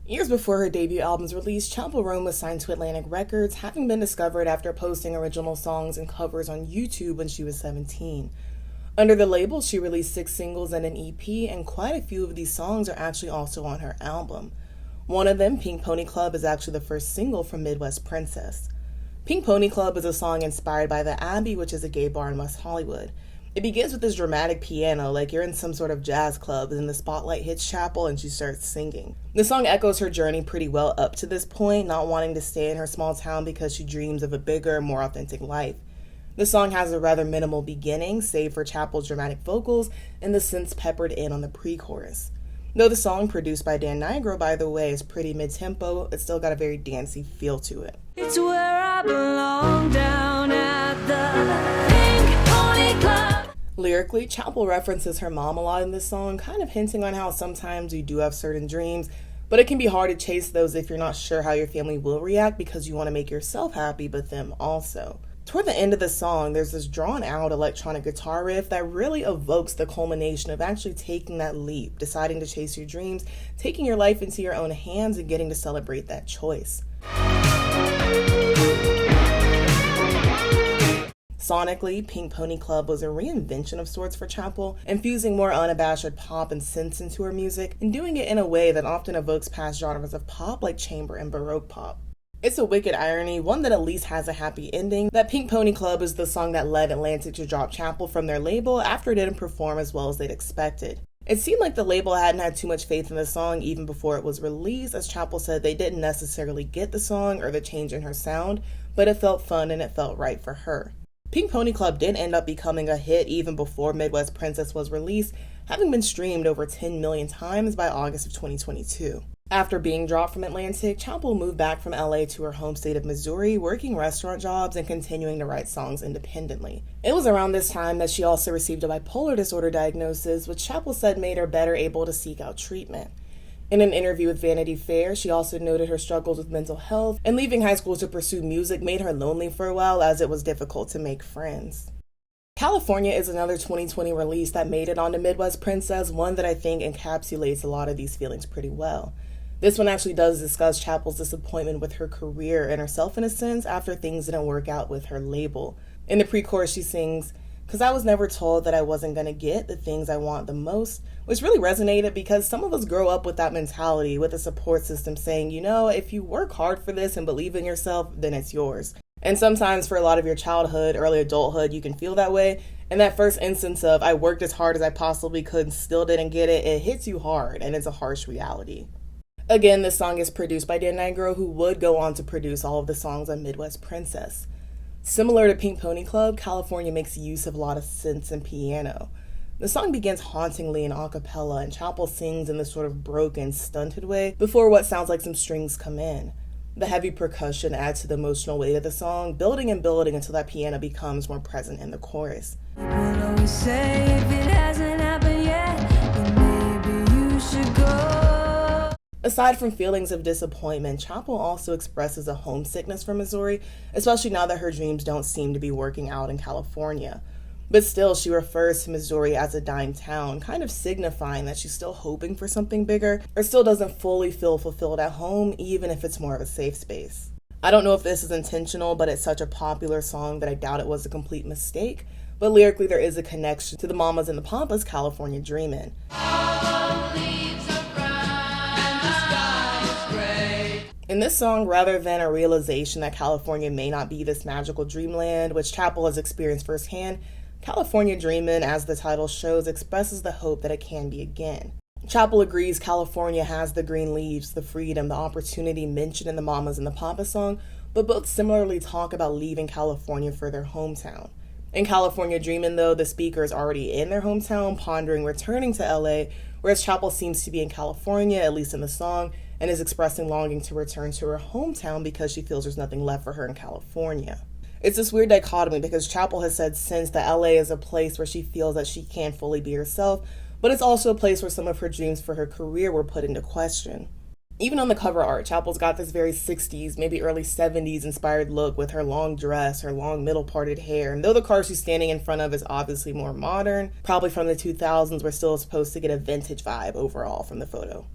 Years before her debut album's release, Chappell Roan was signed to Atlantic Records, having been discovered after posting original songs and covers on YouTube when she was 17. Under the label, she released 6 singles and an EP, and quite a few of these songs are actually also on her album. One of them, Pink Pony Club, is actually the first single from Midwest Princess. Pink Pony Club is a song inspired by the Abbey, which is a gay bar in West Hollywood. It begins with this dramatic piano, like you're in some sort of jazz club, and then the spotlight hits Chappell and she starts singing. The song echoes her journey pretty well up to this point, not wanting to stay in her small town because she dreams of a bigger, more authentic life. The song has a rather minimal beginning, save for Chappell's dramatic vocals and the synths peppered in on the pre-chorus. Though the song, produced by Dan Nigro, by the way, is pretty mid-tempo, it's still got a very dancey feel to it. It's where I belong, down at the Pink Pony Club. Lyrically, Chappell references her mom a lot in this song, kind of hinting on how sometimes you do have certain dreams, but it can be hard to chase those if you're not sure how your family will react because you want to make yourself happy, but them also. Toward the end of the song, there's this drawn-out electronic guitar riff that really evokes the culmination of actually taking that leap, deciding to chase your dreams, taking your life into your own hands, and getting to celebrate that choice. Sonically, Pink Pony Club was a reinvention of sorts for Chappell, infusing more unabashed pop and synths into her music, and doing it in a way that often evokes past genres of pop like chamber and baroque pop. It's a wicked irony, one that at least has a happy ending, that Pink Pony Club is the song that led Atlantic to drop Chappell from their label after it didn't perform as well as they'd expected. It seemed like the label hadn't had too much faith in the song even before it was released, as Chappell said they didn't necessarily get the song or the change in her sound, but it felt fun and it felt right for her. Pink Pony Club did end up becoming a hit even before Midwest Princess was released, having been streamed over 10 million times by August of 2022. After being dropped from Atlantic, Chappell moved back from LA to her home state of Missouri, working restaurant jobs and continuing to write songs independently. It was around this time that she also received a bipolar disorder diagnosis, which Chappell said made her better able to seek out treatment. In an interview with Vanity Fair, she also noted her struggles with mental health, and leaving high school to pursue music made her lonely for a while as it was difficult to make friends. California is another 2020 release that made it onto Midwest Princess, one that I think encapsulates a lot of these feelings pretty well. This one actually does discuss Chappell's disappointment with her career and herself in a sense after things didn't work out with her label. In the pre-chorus she sings, "'Cause I was never told that I wasn't gonna get the things I want the most," which really resonated because some of us grow up with that mentality, with a support system saying, you know, if you work hard for this and believe in yourself, then it's yours. And sometimes for a lot of your childhood, early adulthood, you can feel that way. And that first instance of, I worked as hard as I possibly could and still didn't get it, it hits you hard and it's a harsh reality. Again, this song is produced by Dan Nigro, who would go on to produce all of the songs on Midwest Princess. Similar to Pink Pony Club, California makes use of a lot of synths and piano. The song begins hauntingly in a cappella, and Chappell sings in this sort of broken, stunted way before what sounds like some strings come in. The heavy percussion adds to the emotional weight of the song, building and building until that piano becomes more present in the chorus. People always say if it hasn't happened yet, then maybe you should go. Aside from feelings of disappointment, Chappell also expresses a homesickness for Missouri, especially now that her dreams don't seem to be working out in California. But still, she refers to Missouri as a dying town, kind of signifying that she's still hoping for something bigger, or still doesn't fully feel fulfilled at home, even if it's more of a safe space. I don't know if this is intentional, but it's such a popular song that I doubt it was a complete mistake, but lyrically there is a connection to the Mamas and the Papas' California Dreamin'. In this song, rather than a realization that California may not be this magical dreamland, which Chappell has experienced firsthand, California Dreamin', as the title shows, expresses the hope that it can be again. Chappell agrees California has the green leaves, the freedom, the opportunity mentioned in the Mamas and the Papas song, but both similarly talk about leaving California for their hometown. In California Dreamin', though, the speaker is already in their hometown, pondering returning to LA, whereas Chappell seems to be in California, at least in the song, and is expressing longing to return to her hometown because she feels there's nothing left for her in California. It's this weird dichotomy because Chappell has said since that LA is a place where she feels that she can't fully be herself, but it's also a place where some of her dreams for her career were put into question. Even on the cover art, Chappell's got this very 60s, maybe early 70s inspired look with her long dress, her long middle parted hair, and though the car she's standing in front of is obviously more modern, probably from the 2000s, we're still supposed to get a vintage vibe overall from the photo.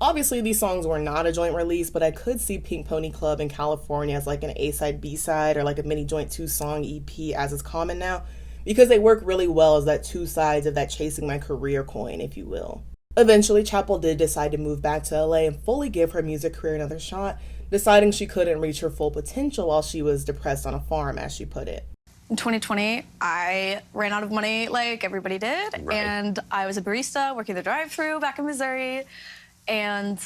Obviously, these songs were not a joint release, but I could see Pink Pony Club in California as like an A-side, B-side, or like a mini joint 2-song EP as is common now, because they work really well as that two sides of that chasing my career coin, if you will. Eventually, Chappell did decide to move back to LA and fully give her music career another shot, deciding she couldn't reach her full potential while she was depressed on a farm, as she put it. In 2020, I ran out of money like everybody did, and I was a barista working the drive-thru back in Missouri, and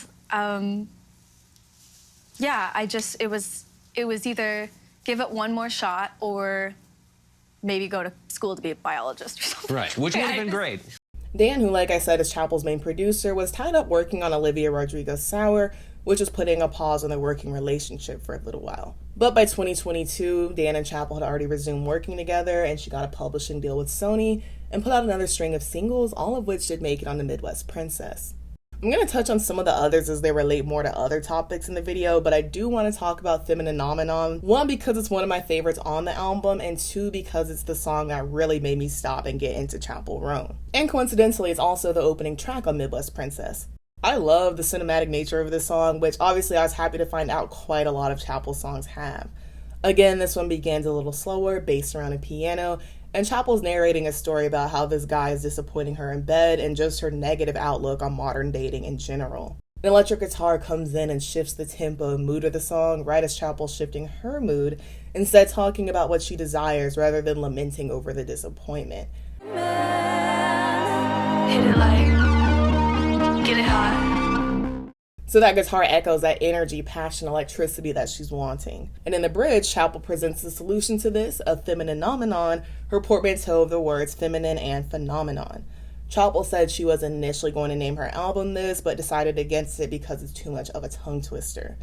yeah, it was either give it one more shot or maybe go to school to be a biologist or something. Right, which would have been great. Dan, who like I said is Chappell's main producer, was tied up working on Olivia Rodrigo's Sour, which was putting a pause on their working relationship for a little while. But by 2022, Dan and Chappell had already resumed working together, and she got a publishing deal with Sony and put out another string of singles, all of which did make it on the Midwest Princess. I'm going to touch on some of the others as they relate more to other topics in the video, but I do want to talk about Phenomenon. One, because it's one of my favorites on the album, and two, because it's the song that really made me stop and get into Chappell Roan. And coincidentally, it's also the opening track on Midwest Princess. I love the cinematic nature of this song, which obviously I was happy to find out quite a lot of Chappell's songs have. Again, this one begins a little slower, based around a piano, and Chappell's narrating a story about how this guy is disappointing her in bed and just her negative outlook on modern dating in general. An electric guitar comes in and shifts the tempo and mood of the song, right as Chappell's shifting her mood, instead talking about what she desires rather than lamenting over the disappointment. Hit it like, get it hot. So that guitar echoes that energy, passion, electricity that she's wanting. And in the bridge, Chappell presents the solution to this, a phenomenon, her portmanteau of the words feminine and phenomenon. Chappell said she was initially going to name her album this, but decided against it because it's too much of a tongue twister.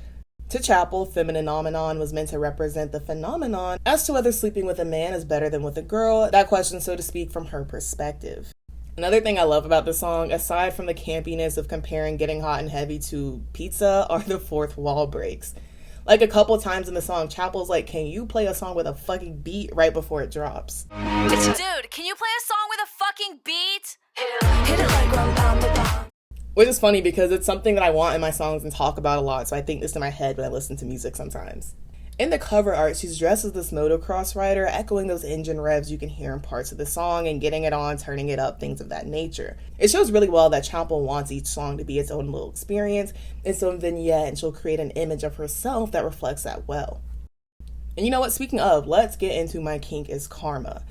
To Chappell, phenomenon was meant to represent the phenomenon as to whether sleeping with a man is better than with a girl, that question, so to speak, from her perspective. Another thing I love about the song, aside from the campiness of comparing Getting Hot and Heavy to pizza, are the fourth wall breaks. Like a couple times in the song, Chappell's like, can you play a song with a fucking beat right before it drops? Dude, can you play a song with a fucking beat? Hit it like rum pound the bomb. Which is funny because it's something that I want in my songs and talk about a lot, so I think this in my head when I listen to music sometimes. In the cover art, she's dressed as this motocross rider, echoing those engine revs you can hear in parts of the song and getting it on, turning it up, things of that nature. It shows really well that Chappell wants each song to be its own little experience, its own vignette, and she'll create an image of herself that reflects that well. And you know what, speaking of, let's get into My Kink is Karma.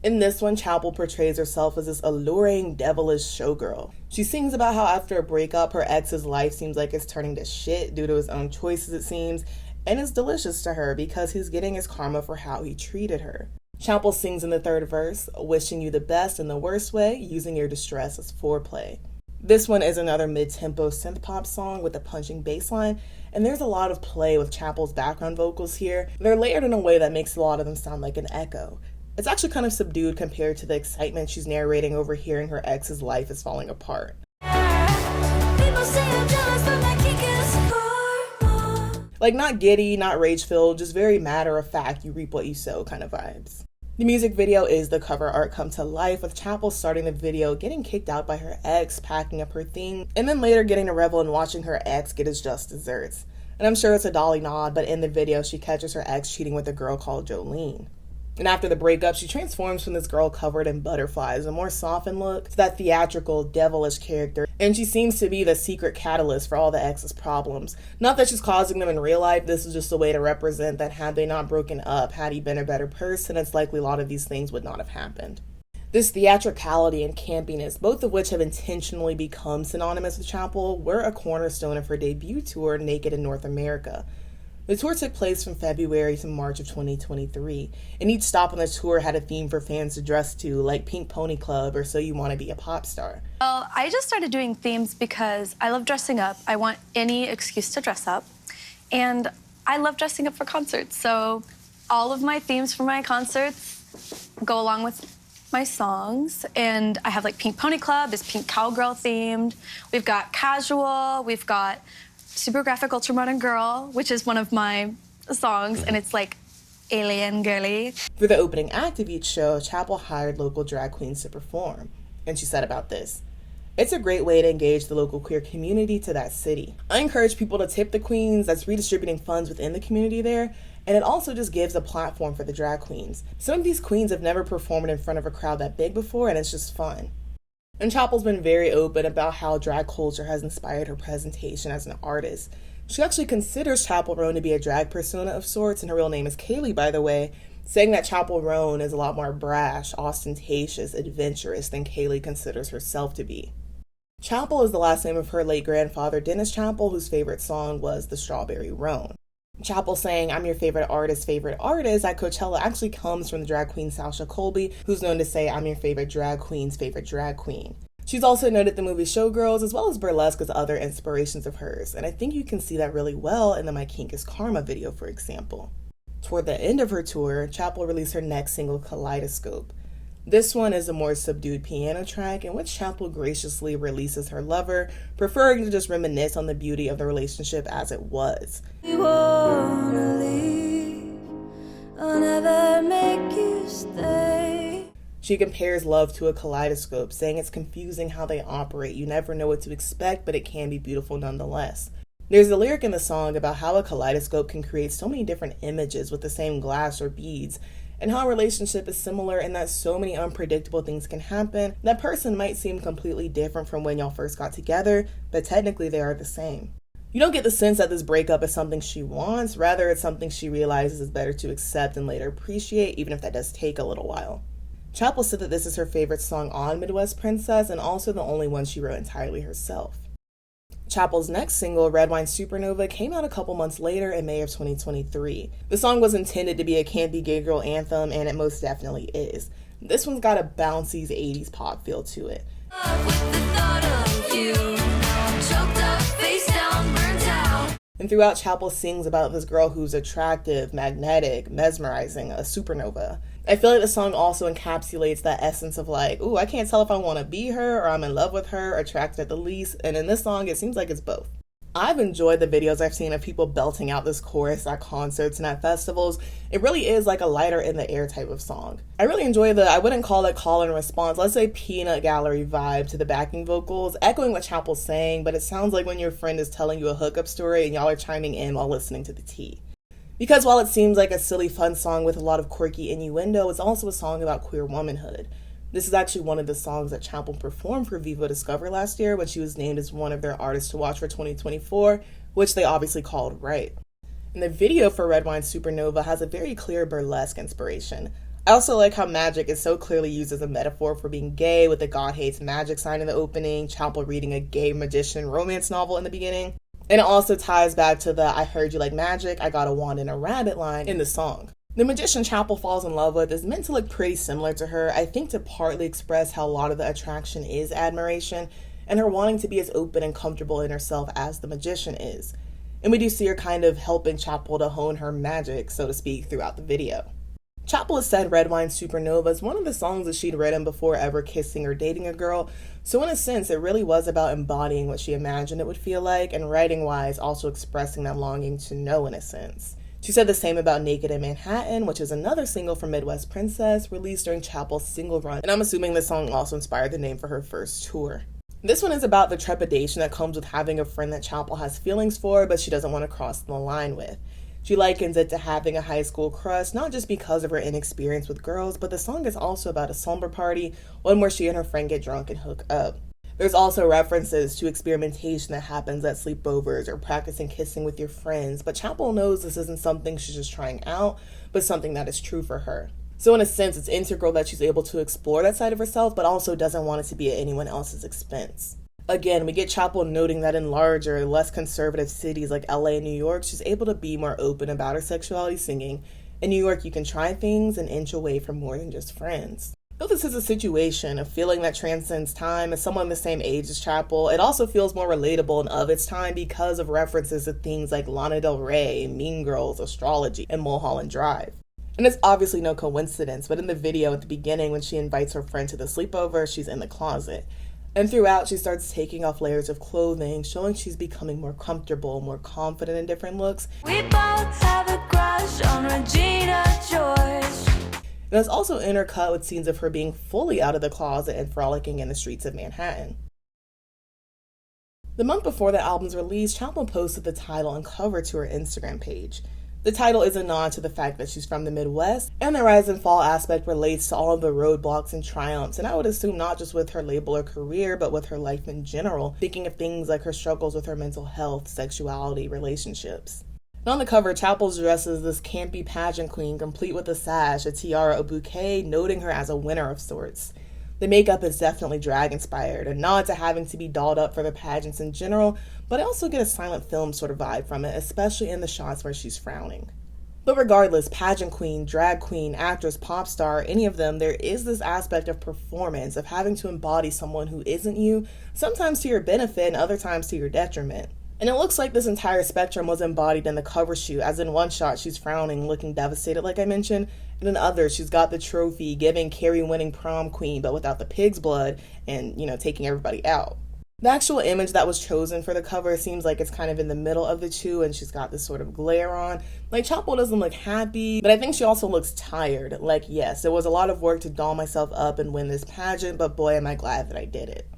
In this one, Chappell portrays herself as this alluring, devilish showgirl. She sings about how after a breakup, her ex's life seems like it's turning to shit due to his own choices, it seems, and it's delicious to her because he's getting his karma for how he treated her. Chappell sings in the third verse, wishing you the best in the worst way, using your distress as foreplay. This one is another mid-tempo synth-pop song with a punching bass line, and there's a lot of play with Chappell's background vocals here. They're layered in a way that makes a lot of them sound like an echo. It's actually kind of subdued compared to the excitement she's narrating over hearing her ex's life is falling apart. People say I'm jealous, but my kink is karma. Like, not giddy, not rage-filled, just very matter-of-fact, you reap what you sow kind of vibes. The music video is the cover art come to life, with Chappell starting the video getting kicked out by her ex, packing up her thing, and then later getting to revel in watching her ex get his just desserts. And I'm sure it's a dolly nod, but in the video she catches her ex cheating with a girl called Jolene. And after the breakup, she transforms from this girl covered in butterflies, a more softened look, to that theatrical, devilish character. And she seems to be the secret catalyst for all the ex's problems. Not that she's causing them in real life, this is just a way to represent that had they not broken up, had he been a better person, it's likely a lot of these things would not have happened. This theatricality and campiness, both of which have intentionally become synonymous with Chappell, were a cornerstone of her debut tour, Naked in North America. The tour took place from February to March of 2023, and each stop on the tour had a theme for fans to dress to, like Pink Pony Club or So You Want to Be a Pop Star. Well, I just started doing themes because I love dressing up. I want any excuse to dress up, and I love dressing up for concerts. So all of my themes for my concerts go along with my songs, and I have like Pink Pony Club is pink cowgirl themed. We've got casual, we've got Super Graphic Ultra Modern Girl, which is one of my songs, and it's like alien girly. For the opening act of each show, Chappell hired local drag queens to perform, and she said about this, It's a great way to engage the local queer community to that city. I encourage people to tip the queens. That's redistributing funds within the community there, and it also just gives a platform for the drag queens. Some of these queens have never performed in front of a crowd that big before, and it's just fun. And Chappell's been very open about how drag culture has inspired her presentation as an artist. She actually considers Chappell Roan to be a drag persona of sorts, and her real name is Kaylee, by the way, saying that Chappell Roan is a lot more brash, ostentatious, adventurous than Kaylee considers herself to be. Chappell is the last name of her late grandfather, Dennis Chappell, whose favorite song was The Strawberry Roan. Chappell saying, "I'm your favorite artist" at Coachella actually comes from the drag queen Sasha Colby, who's known to say, "I'm your favorite drag queen's favorite drag queen." She's also noted the movie Showgirls as well as burlesque as other inspirations of hers, and I think you can see that really well in the My Kink is Karma video, for example. Toward the end of her tour, Chappell released her next single, Kaleidoscope. This one is a more subdued piano track in which Chappell graciously releases her lover, preferring to just reminisce on the beauty of the relationship as it was. You wanna leave, I'll never make you stay. She compares love to a kaleidoscope, saying it's confusing how they operate. You never know what to expect, but it can be beautiful nonetheless. There's a lyric in the song about how a kaleidoscope can create so many different images with the same glass or beads, and how a relationship is similar in that so many unpredictable things can happen. That person might seem completely different from when y'all first got together, but technically they are the same. You don't get the sense that this breakup is something she wants, rather it's something she realizes is better to accept and later appreciate, even if that does take a little while. Chappell said that this is her favorite song on Midwest Princess, and also the only one she wrote entirely herself. Chappell's next single, Red Wine Supernova, came out a couple months later in May of 2023. The song was intended to be a campy gay girl anthem, and it most definitely is. This one's got a bouncy 80s pop feel to it. And throughout, Chappell sings about this girl who's attractive, magnetic, mesmerizing, a supernova. I feel like the song also encapsulates that essence of like, ooh, I can't tell if I want to be her or I'm in love with her, attracted at the least, and in this song it seems like it's both. I've enjoyed the videos I've seen of people belting out this chorus at concerts and at festivals. It really is like a lighter in the air type of song. I really enjoy I wouldn't call it call and response, let's say peanut gallery vibe to the backing vocals, echoing what Chappell's saying, but it sounds like when your friend is telling you a hookup story and y'all are chiming in while listening to the tea. Because while it seems like a silly fun song with a lot of quirky innuendo, it's also a song about queer womanhood. This is actually one of the songs that Chappell performed for Vivo Discover last year when she was named as one of their artists to watch for 2024, which they obviously called right. And the video for Red Wine Supernova has a very clear burlesque inspiration. I also like how magic is so clearly used as a metaphor for being gay, with the God Hates Magic sign in the opening, Chappell reading a gay magician romance novel in the beginning. And it also ties back to the "I heard you like magic, I got a wand and a rabbit" line in the song. The magician Chappell falls in love with is meant to look pretty similar to her, I think to partly express how a lot of the attraction is admiration, and her wanting to be as open and comfortable in herself as the magician is. And we do see her kind of helping Chappell to hone her magic, so to speak, throughout the video. Chappell has said Red Wine Supernova is one of the songs that she'd written before ever kissing or dating a girl, so in a sense it really was about embodying what she imagined it would feel like, and writing-wise also expressing that longing to know in a sense. She said the same about Naked in Manhattan, which is another single from Midwest Princess, released during Chappell's single run, and I'm assuming this song also inspired the name for her first tour. This one is about the trepidation that comes with having a friend that Chappell has feelings for, but she doesn't want to cross the line with. She likens it to having a high school crush, not just because of her inexperience with girls, but the song is also about a slumber party, one where she and her friend get drunk and hook up. There's also references to experimentation that happens at sleepovers or practicing kissing with your friends, but Chappell knows this isn't something she's just trying out, but something that is true for her. So in a sense, it's integral that she's able to explore that side of herself, but also doesn't want it to be at anyone else's expense. Again, we get Chappell noting that in larger, less conservative cities like LA and New York, she's able to be more open about her sexuality singing. In New York, you can try things and inch away from more than just friends. Though this is a situation, a feeling that transcends time, as someone the same age as Chappell, it also feels more relatable and of its time because of references to things like Lana Del Rey, Mean Girls, astrology, and Mulholland Drive. And it's obviously no coincidence, but in the video at the beginning when she invites her friend to the sleepover, she's in the closet. And throughout, she starts taking off layers of clothing, showing she's becoming more comfortable, more confident in different looks. We both have a crush on Regina George. And it's also intercut with scenes of her being fully out of the closet and frolicking in the streets of Manhattan. The month before the album's release, Chappell posted the title and cover to her Instagram page. The title is a nod to the fact that she's from the Midwest, and the rise and fall aspect relates to all of the roadblocks and triumphs, and I would assume not just with her label or career, but with her life in general, thinking of things like her struggles with her mental health, sexuality, relationships. And on the cover, Chappell's dressed as this campy pageant queen, complete with a sash, a tiara, a bouquet, noting her as a winner of sorts. The makeup is definitely drag-inspired, a nod to having to be dolled up for the pageants in general, but I also get a silent film sort of vibe from it, especially in the shots where she's frowning. But regardless, pageant queen, drag queen, actress, pop star, any of them, there is this aspect of performance, of having to embody someone who isn't you, sometimes to your benefit and other times to your detriment. And it looks like this entire spectrum was embodied in the cover shoot, as in one shot she's frowning, looking devastated like I mentioned, and in others she's got the trophy, giving Carrie-winning prom queen, but without the pig's blood and, taking everybody out. The actual image that was chosen for the cover seems like it's kind of in the middle of the two, and she's got this sort of glare on. Like, Chappell doesn't look happy, but I think she also looks tired. Like, yes, it was a lot of work to doll myself up and win this pageant, but boy am I glad that I did it.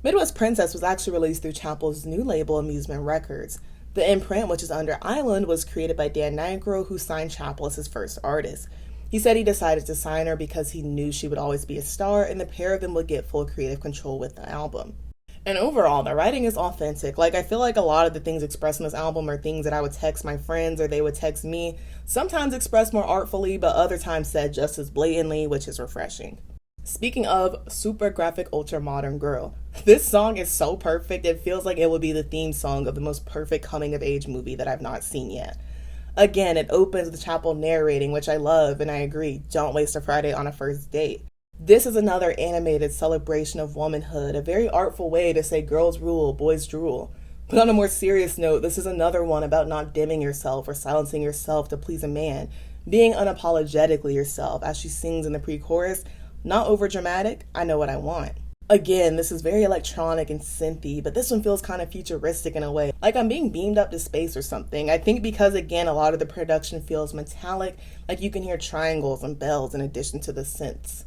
Midwest Princess was actually released through Chappell's new label, Amusement Records. The imprint, which is under Island, was created by Dan Nigro, who signed Chappell as his first artist. He said he decided to sign her because he knew she would always be a star, and the pair of them would get full creative control with the album. And overall, the writing is authentic. Like, I feel like a lot of the things expressed in this album are things that I would text my friends or they would text me, sometimes expressed more artfully, but other times said just as blatantly, which is refreshing. Speaking of super graphic, ultra modern girl, this song is so perfect, it feels like it would be the theme song of the most perfect coming of age movie that I've not seen yet. Again, it opens with Chappell narrating, which I love, and I agree, don't waste a Friday on a first date. This is another animated celebration of womanhood, a very artful way to say girls rule, boys drool. But on a more serious note, this is another one about not dimming yourself or silencing yourself to please a man, being unapologetically yourself, as she sings in the pre-chorus. Not overdramatic, I know what I want. Again, this is very electronic and synthy, but this one feels kind of futuristic in a way, like I'm being beamed up to space or something. I think because, again, a lot of the production feels metallic, like you can hear triangles and bells in addition to the synths.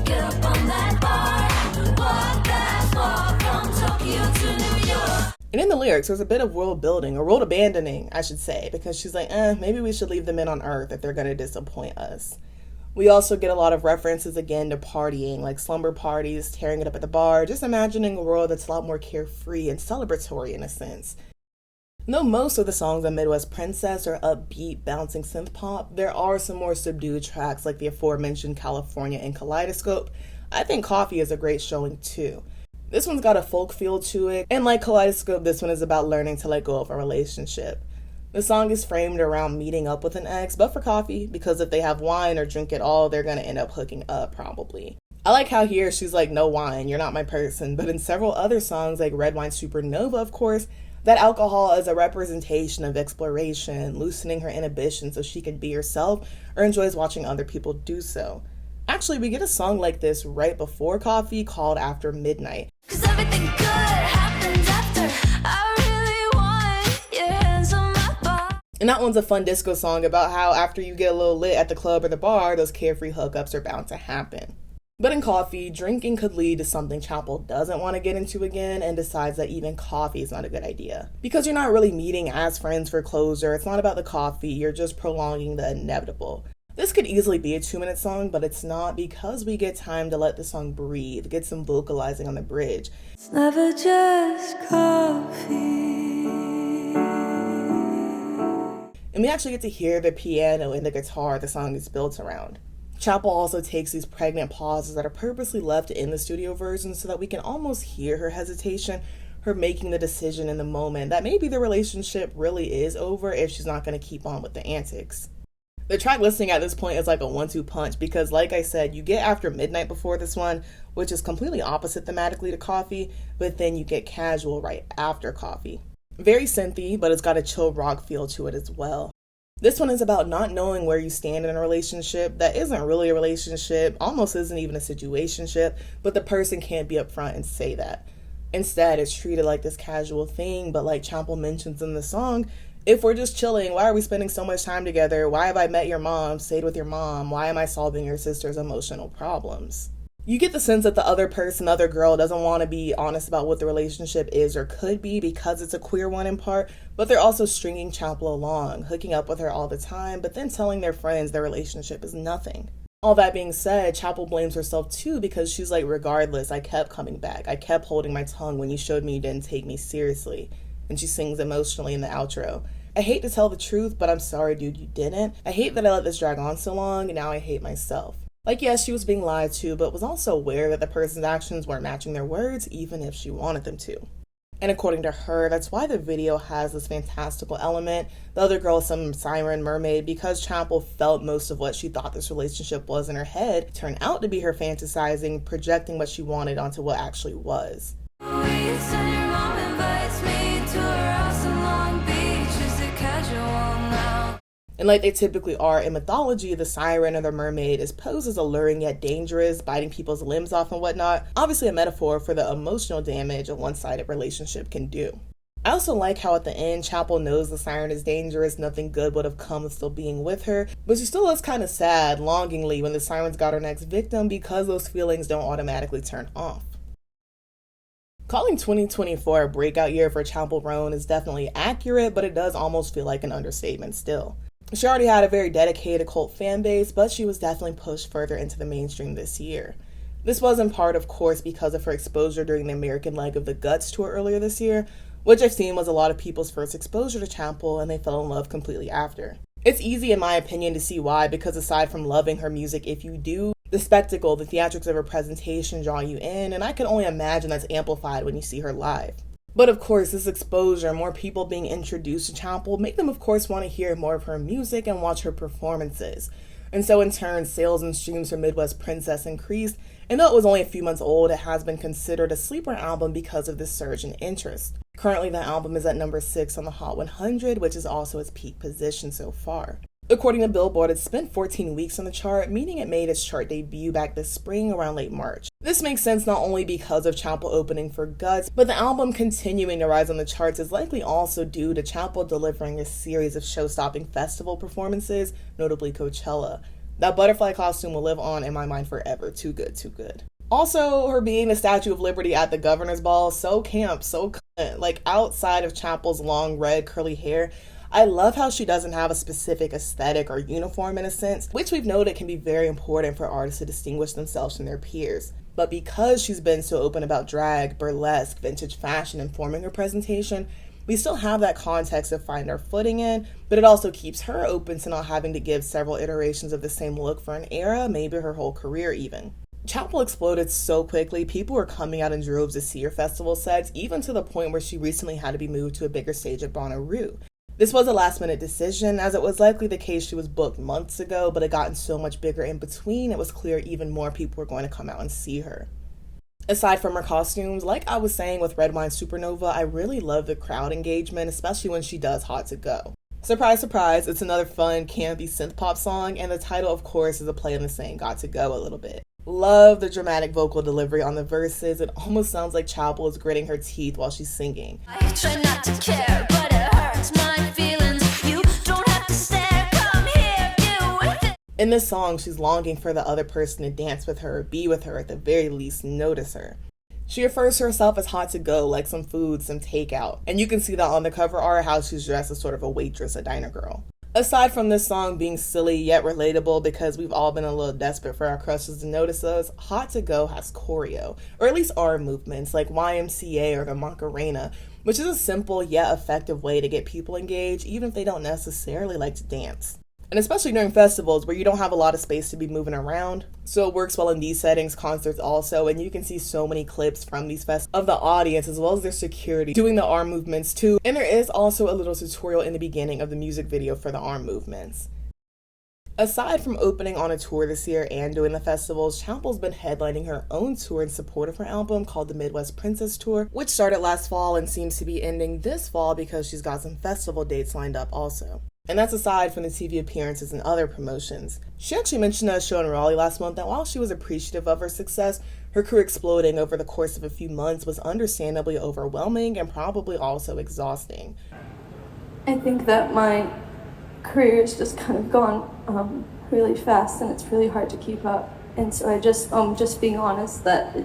Get up on that bar, walk that walk from Tokyo to New York. And in the lyrics, there's a bit of world building, or world abandoning, I should say, because she's like, maybe we should leave the men on Earth if they're going to disappoint us. We also get a lot of references again to partying, like slumber parties, tearing it up at the bar, just imagining a world that's a lot more carefree and celebratory in a sense. Though most of the songs on Midwest Princess are upbeat, bouncing synth pop, there are some more subdued tracks like the aforementioned California and Kaleidoscope. I think Coffee is a great showing too. This one's got a folk feel to it, and like Kaleidoscope, this one is about learning to let go of a relationship. The song is framed around meeting up with an ex, but for Coffee, because if they have wine or drink it all, they're gonna end up hooking up, probably. I like how here she's like, no wine, you're not my person, but in several other songs, like Red Wine Supernova, of course, that alcohol is a representation of exploration, loosening her inhibition so she can be herself, or enjoys watching other people do so. Actually, we get a song like this right before Coffee called After Midnight. 'Cause everything good happens after. I really want your hands on my body. And that one's a fun disco song about how after you get a little lit at the club or the bar, those carefree hookups are bound to happen. But in Coffee, drinking could lead to something Chappell doesn't want to get into again and decides that even coffee is not a good idea. Because you're not really meeting as friends for closure, it's not about the coffee, you're just prolonging the inevitable. This could easily be a 2-minute song, but it's not because we get time to let the song breathe, get some vocalizing on the bridge. It's never just coffee. And we actually get to hear the piano and the guitar the song is built around. Chappell also takes these pregnant pauses that are purposely left in the studio version so that we can almost hear her hesitation, her making the decision in the moment that maybe the relationship really is over if she's not going to keep on with the antics. The track listing at this point is like a 1-2 punch because, like I said, you get After Midnight before this one, which is completely opposite thematically to Coffee, but then you get Casual right after Coffee. Very synthy, but it's got a chill rock feel to it as well. This one is about not knowing where you stand in a relationship that isn't really a relationship, almost isn't even a situationship, but the person can't be upfront and say that. Instead, it's treated like this casual thing, but like Chappell mentions in the song, if we're just chilling, why are we spending so much time together? Why have I met your mom, stayed with your mom? Why am I solving your sister's emotional problems? You get the sense that the other person, the other girl, doesn't want to be honest about what the relationship is or could be because it's a queer one in part, but they're also stringing Chappell along, hooking up with her all the time, but then telling their friends their relationship is nothing. All that being said, Chappell blames herself too because she's like, regardless, I kept coming back. I kept holding my tongue when you showed me you didn't take me seriously. And she sings emotionally in the outro. I hate to tell the truth, but I'm sorry, dude, you didn't. I hate that I let this drag on so long, and now I hate myself. Like, yes, she was being lied to, but was also aware that the person's actions weren't matching their words, even if she wanted them to. And according to her, that's why the video has this fantastical element. The other girl is some siren mermaid because Chappell felt most of what she thought this relationship was in her head turned out to be her fantasizing, projecting what she wanted onto what actually was. And like they typically are in mythology, the siren or the mermaid is posed as alluring yet dangerous, biting people's limbs off and whatnot, obviously a metaphor for the emotional damage a one-sided relationship can do. I also like how at the end, Chappell knows the siren is dangerous, nothing good would have come of still being with her, but she still looks kind of sad, longingly, when the siren's got her next victim because those feelings don't automatically turn off. Calling 2024 a breakout year for Chappell Roan is definitely accurate, but it does almost feel like an understatement still. She already had a very dedicated cult fan base, but she was definitely pushed further into the mainstream this year. This was in part, of course, because of her exposure during the American leg of the Guts tour earlier this year, which I've seen was a lot of people's first exposure to Chappell, and they fell in love completely after. It's easy, in my opinion, to see why, because aside from loving her music, if you do, the spectacle, the theatrics of her presentation draw you in, and I can only imagine that's amplified when you see her live. But of course, this exposure, more people being introduced to Chappell, make them of course want to hear more of her music and watch her performances. And so in turn, sales and streams for Midwest Princess increased, and though it was only a few months old, it has been considered a sleeper album because of this surge in interest. Currently, the album is at number 6 on the Hot 100, which is also its peak position so far. According to Billboard, it's spent 14 weeks on the chart, meaning it made its chart debut back this spring around late March. This makes sense not only because of Chappell opening for Guts, but the album continuing to rise on the charts is likely also due to Chappell delivering a series of show-stopping festival performances, notably Coachella. That butterfly costume will live on in my mind forever. Too good, too good. Also, her being the Statue of Liberty at the Governor's Ball, so camp, so cunt. Like, outside of Chappell's long red curly hair, I love how she doesn't have a specific aesthetic or uniform in a sense, which we've noted can be very important for artists to distinguish themselves from their peers. But because she's been so open about drag, burlesque, vintage fashion, and forming her presentation, we still have that context to find our footing in, but it also keeps her open to not having to give several iterations of the same look for an era, maybe her whole career even. Chappell exploded so quickly, people were coming out in droves to see her festival sets, even to the point where she recently had to be moved to a bigger stage at Bonnaroo. This was a last-minute decision, as it was likely the case she was booked months ago, but it gotten so much bigger in between, it was clear even more people were going to come out and see her. Aside from her costumes, like I was saying with Red Wine Supernova, I really love the crowd engagement, especially when she does Hot to Go. Surprise, surprise, it's another fun, campy synth-pop song, and the title, of course, is a play on the saying Got to Go a little bit. Love the dramatic vocal delivery on the verses. It almost sounds like Chappell is gritting her teeth while she's singing. I try not to care, but it hurts my feelings. You don't have to stare, come here, do it. In this song, she's longing for the other person to dance with her, be with her, at the very least notice her. She refers to herself as hot to go, like some food, some takeout. And you can see that on the cover art, how she's dressed as sort of a waitress, a diner girl. Aside from this song being silly yet relatable because we've all been a little desperate for our crushes to notice us, Hot to Go has choreo, or at least arm movements like YMCA or the Macarena, which is a simple yet effective way to get people engaged even if they don't necessarily like to dance. And especially during festivals where you don't have a lot of space to be moving around. So it works well in these settings, concerts also, and you can see so many clips from these fests of the audience as well as their security doing the arm movements too. And there is also a little tutorial in the beginning of the music video for the arm movements. Aside from opening on a tour this year and doing the festivals, Chappell's been headlining her own tour in support of her album called the Midwest Princess Tour, which started last fall and seems to be ending this fall because she's got some festival dates lined up also. And that's aside from the TV appearances and other promotions. She actually mentioned at a show in Raleigh last month that while she was appreciative of her success, her career exploding over the course of a few months was understandably overwhelming and probably also exhausting. I think that my career has just kind of gone really fast, and it's really hard to keep up. And so just being honest that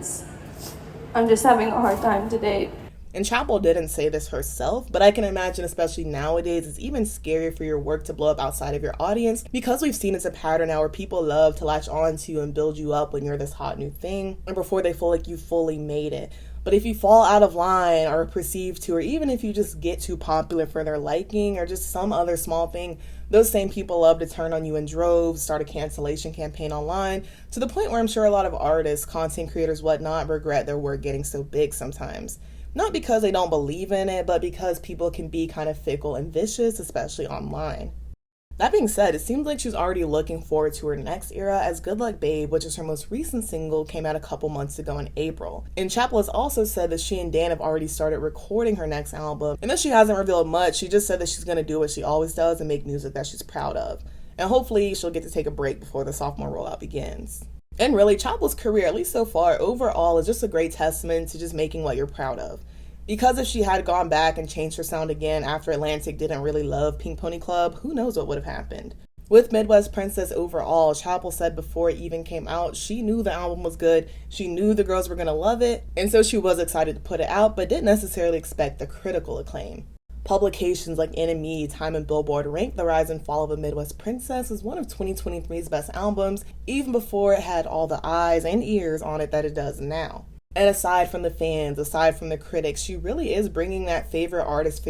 I'm just having a hard time today. And Chappell didn't say this herself, but I can imagine, especially nowadays, it's even scarier for your work to blow up outside of your audience, because we've seen it's a pattern now where people love to latch on to you and build you up when you're this hot new thing, and before they feel like you fully made it. But if you fall out of line or perceived to, or even if you just get too popular for their liking or just some other small thing, those same people love to turn on you in droves, start a cancellation campaign online, to the point where I'm sure a lot of artists, content creators, whatnot, regret their work getting so big sometimes. Not because they don't believe in it, but because people can be kind of fickle and vicious, especially online. That being said, it seems like she's already looking forward to her next era, as Good Luck Babe, which is her most recent single, came out a couple months ago in April. And Chappell has also said that she and Dan have already started recording her next album, and though she hasn't revealed much, she just said that she's going to do what she always does and make music that she's proud of. And hopefully she'll get to take a break before the sophomore rollout begins. And really, Chappell's career, at least so far, overall, is just a great testament to just making what you're proud of. Because if she had gone back and changed her sound again after Atlantic didn't really love Pink Pony Club, who knows what would have happened. With Midwest Princess overall, Chappell said before it even came out, she knew the album was good, she knew the girls were going to love it, and so she was excited to put it out, but didn't necessarily expect the critical acclaim. Publications like NME, Time, and Billboard ranked The Rise and Fall of a Midwest Princess as one of 2023's best albums, even before it had all the eyes and ears on it that it does now. And aside from the fans, aside from the critics, she really is bringing that favorite artist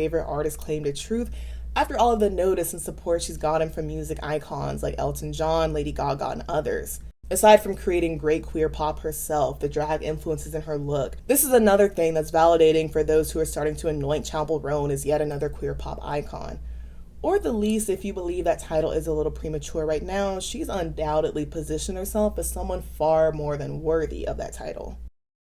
claim to truth after all of the notice and support she's gotten from music icons like Elton John, Lady Gaga, and others. Aside from creating great queer pop herself, the drag influences in her look, this is another thing that's validating for those who are starting to anoint Chappell Roan as yet another queer pop icon. Or at the least, if you believe that title is a little premature right now, she's undoubtedly positioned herself as someone far more than worthy of that title.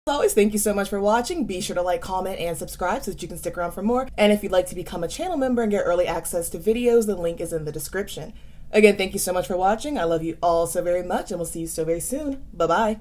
As always, thank you so much for watching. Be sure to like, comment, and subscribe so that you can stick around for more. And if you'd like to become a channel member and get early access to videos, the link is in the description. Again, thank you so much for watching. I love you all so very much, and we'll see you so very soon. Bye-bye.